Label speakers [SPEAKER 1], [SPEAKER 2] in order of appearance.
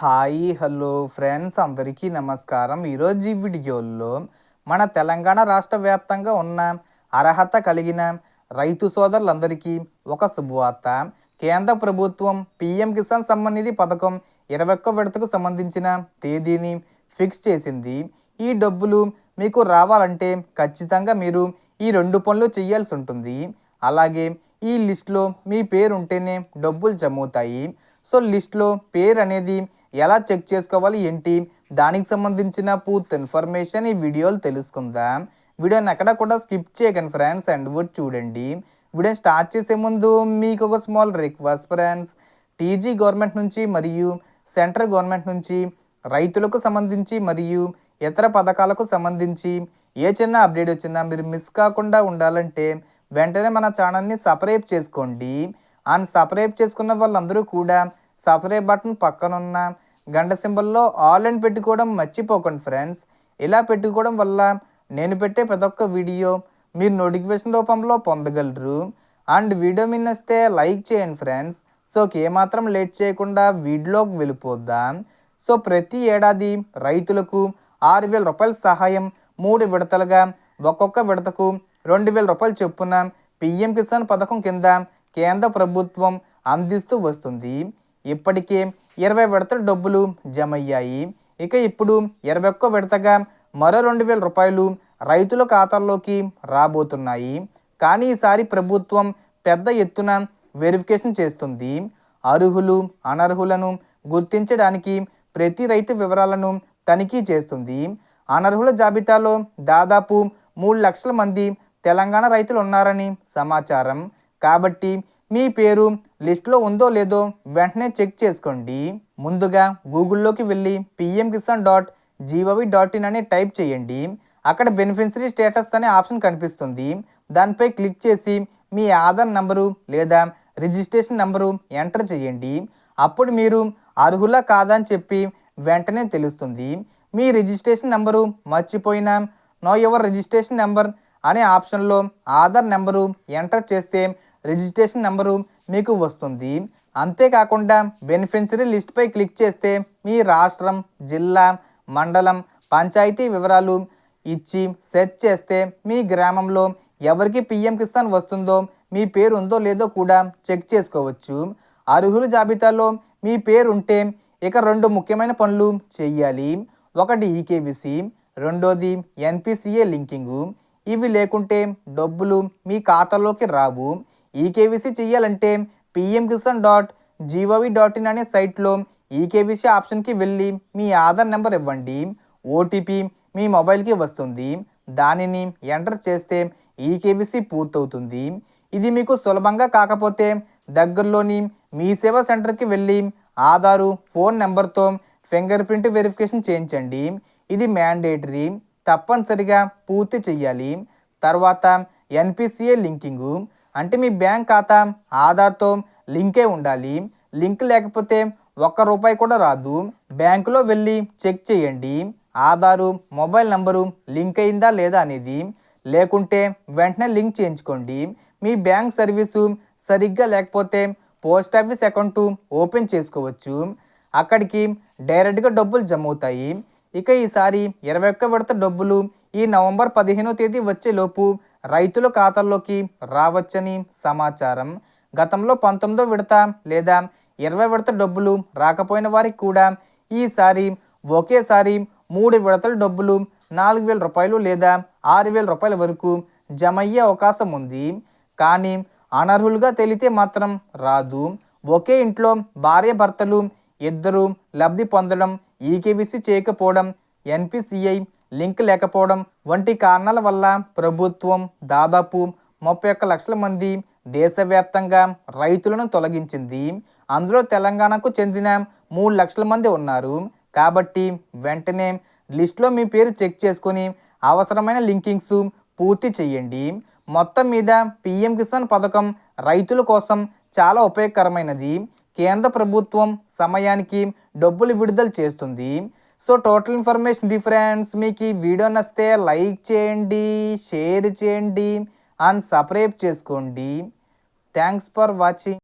[SPEAKER 1] Hi hello friends అందరికీ నమస్కారం. ఈరోజు ఈ వీడియోలో మన తెలంగాణ రాష్ట్ర వ్యాప్తంగా ఉన్న అర్హత కలిగిన రైతు సోదరులందరికీ ఒక శుభవార్త. కేంద్ర ప్రభుత్వం పీఎం కిసాన్ సమ్మాన్ నిధి పథకం 21వ విడతకు సంబంధించిన తేదీని ఫిక్స్ చేసింది. ఈ డబ్బులు మీకు రావాలంటే ఖచ్చితంగా మీరు ఈ 2 పనులు చేయాల్సి ఉంటుంది. అలాగే ఈ లిస్టులో మీ పేరు ఉంటేనే డబ్బులు జమ అవుతాయి. సో లిస్ట్లో పేరు అనేది ఎలా చెక్ చేసుకోవాలి ఏంటి, దానికి సంబంధించిన పూర్తి ఇన్ఫర్మేషన్ ఈ వీడియోలో తెలుసుకుందాం. వీడియోని ఎక్కడ కూడా స్కిప్ చేయకండి ఫ్రెండ్స్, అండ్ వుడ్ చూడండి. వీడియో స్టార్ట్ చేసే ముందు మీకు ఒక small request friends. TG government నుంచి మరియు సెంట్రల్ గవర్నమెంట్ నుంచి రైతులకు సంబంధించి మరియు ఇతర పథకాలకు సంబంధించి ఏ చిన్న అప్డేట్ వచ్చినా మీరు మిస్ కాకుండా ఉండాలంటే వెంటనే మన ఛానల్ని సబ్స్క్రైబ్ చేసుకోండి. అండ్ సబ్స్క్రైబ్ చేసుకున్న వాళ్ళందరూ కూడా సబ్స్క్రైబ్ బటన్ పక్కనున్న గంట సింబల్లో ఆల్ అని పెట్టుకోవడం మర్చిపోకండి ఫ్రెండ్స్. ఇలా పెట్టుకోవడం వల్ల నేను పెట్టే ప్రతి ఒక్క వీడియో మీరు నోటిఫికేషన్ రూపంలో పొందగలరు. అండ్ వీడియో మీ నచ్చితే లైక్ చేయండి ఫ్రెండ్స్. సో ఏమాత్రం లేట్ చేయకుండా వీడియోకి వెళ్ళిపోద్దాం. సో ప్రతి ఏడాది రైతులకు 6,000 రూపాయల సహాయం 3 విడతలుగా ఒక్కొక్క విడతకు 2,000 రూపాయలు చొప్పున పీఎం కిసాన్ పథకం కింద కేంద్ర ప్రభుత్వం అందిస్తూ వస్తుంది. ఇప్పటికే 20 విడతల డబ్బులు జమ అయ్యాయి. ఇక ఇప్పుడు 21వ విడతగా మరో 2,000 రూపాయలు రైతుల ఖాతాల్లోకి రాబోతున్నాయి. కానీ ఈసారి ప్రభుత్వం పెద్ద ఎత్తున వెరిఫికేషన్ చేస్తుంది. అర్హులు అనర్హులను గుర్తించడానికి ప్రతి రైతు వివరాలను తనిఖీ చేస్తుంది. అనర్హుల జాబితాలో దాదాపు 3 లక్షల మంది తెలంగాణ రైతులు ఉన్నారని సమాచారం. కాబట్టి మీ పేరు లిస్టులో ఉందో లేదో వెంటనే చెక్ చేసుకోండి. ముందుగా గూగుల్లోకి వెళ్ళి pmkisan.gov.in అని టైప్ చేయండి. అక్కడ బెనిఫిషరీ స్టేటస్ అనే ఆప్షన్ కనిపిస్తుంది. దానిపై క్లిక్ చేసి మీ ఆధార్ నంబరు లేదా రిజిస్ట్రేషన్ నెంబరు ఎంటర్ చేయండి. అప్పుడు మీరు అర్హులా కాదా అని చెప్పి వెంటనే తెలుస్తుంది. మీ రిజిస్ట్రేషన్ నెంబరు మర్చిపోయినా నో యువర్ రిజిస్ట్రేషన్ నెంబర్ అనే ఆప్షన్లో ఆధార్ నెంబరు ఎంటర్ చేస్తే రిజిస్ట్రేషన్ నెంబరు మీకు వస్తుంది. అంతేకాకుండా బెనిఫిషరీ లిస్ట్పై క్లిక్ చేస్తే మీ రాష్ట్రం, జిల్లా, మండలం, పంచాయతీ వివరాలు ఇచ్చి సెర్చ్ చేస్తే మీ గ్రామంలో ఎవరికి పీఎం కిసాన్ వస్తుందో మీ పేరు ఉందో లేదో కూడా చెక్ చేసుకోవచ్చు. అర్హుల జాబితాలో మీ పేరు ఉంటే ఇక 2 ముఖ్యమైన పనులు చేయాలి. ఒకటి ఈకేవీసీ, రెండోది ఎన్పిసిఏ లింకింగు. ఇవి లేకుంటే డబ్బులు మీ ఖాతాలోకి రావు. ఈకేవీసీ చేయాలంటే pmkisan.gov.in అనే సైట్లో ఈకేవీసీ ఆప్షన్కి వెళ్ళి మీ ఆధార్ నెంబర్ ఇవ్వండి. ఓటీపీ మీ మొబైల్కి వస్తుంది. దానిని ఎంటర్ చేస్తే ఈకేవీసీ పూర్తవుతుంది. ఇది మీకు సులభంగా కాకపోతే దగ్గరలోని మీ సేవా సెంటర్కి వెళ్ళి ఆధారు, ఫోన్ నెంబర్తో ఫింగర్ ప్రింట్ వెరిఫికేషన్ చేయించండి. ఇది మ్యాండేటరీ, తప్పనిసరిగా పూర్తి చేయాలి. తర్వాత ఎన్పిసిఏ లింకింగు అంటే మీ బ్యాంక్ ఖాతా ఆధార్తో లింకే ఉండాలి. లింక్ లేకపోతే ₹1 కూడా రాదు. బ్యాంకులో వెళ్ళి చెక్ చేయండి ఆధారు, మొబైల్ నంబరు లింక్ అయిందా లేదా అనేది. లేకుంటే వెంటనే లింక్ చేయించుకోండి. మీ బ్యాంక్ సర్వీసు సరిగ్గా లేకపోతే పోస్ట్ ఆఫీస్ అకౌంటు ఓపెన్ చేసుకోవచ్చు. అక్కడికి డైరెక్ట్గా డబ్బులు జమ అవుతాయి. ఇక ఈసారి 21వ విడత డబ్బులు ఈ నవంబర్ 15వ తేదీ వచ్చేలోపు రైతుల ఖాతాల్లోకి రావచ్చని సమాచారం. గతంలో 19వ విడత లేదా 20వ విడత డబ్బులు రాకపోయిన వారికి కూడా ఈసారి ఒకేసారి 3 విడతల డబ్బులు 4,000 రూపాయలు లేదా 6,000 రూపాయల వరకు జమ అయ్యే అవకాశం ఉంది. కానీ అనర్హులుగా తేలితే మాత్రం రాదు. ఒకే ఇంట్లో భార్య భర్తలు ఇద్దరు లబ్ధి పొందడం, ఈకేవీసీ చేయకపోవడం, ఎన్పిసిఐ లింక్ లేకపోవడం వంటి కారణాల వల్ల ప్రభుత్వం దాదాపు 31 లక్షల మంది దేశవ్యాప్తంగా రైతులను తొలగించింది. అందులో తెలంగాణకు చెందిన 3 లక్షల మంది ఉన్నారు. కాబట్టి వెంటనే లిస్టులో మీ పేరు చెక్ చేసుకొని అవసరమైన లింకింగ్స్ పూర్తి చేయండి. మొత్తం మీద పీఎం కిసాన్ పథకం రైతుల కోసం చాలా ఉపయోగకరమైనది. కేంద్ర ప్రభుత్వం సమయానికి డబ్బులు విడుదల చేస్తుంది. So total information the friends. మీకు ఈ వీడియో నచ్చితే లైక్ చేయండి, షేర్ చేయండి అండ్ సబ్స్క్రైబ్ చేసుకోండి. Thanks for watching.